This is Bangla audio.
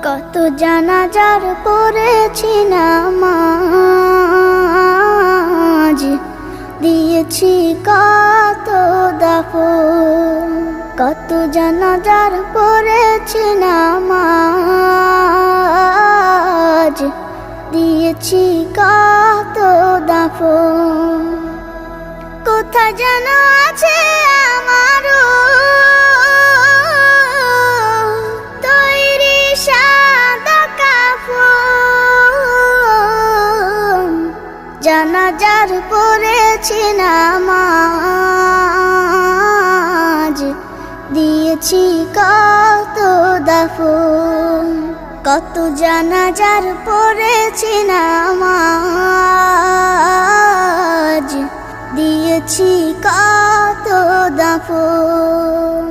কত জানাজার পড়েছি নামাজ, দিয়েছি কত দাফন। কত জানাজার পড়েছি নামাজ, দিয়েছি কত দাফন। কোথায় যেন আছে আমারও তৈরি সাদা কাফন। জানাজার পড়েছি নামাজ, দিয়েছি কত দাফন। কত জানাজার পড়েছি নামাজ, দিয়েছি কত দাফন।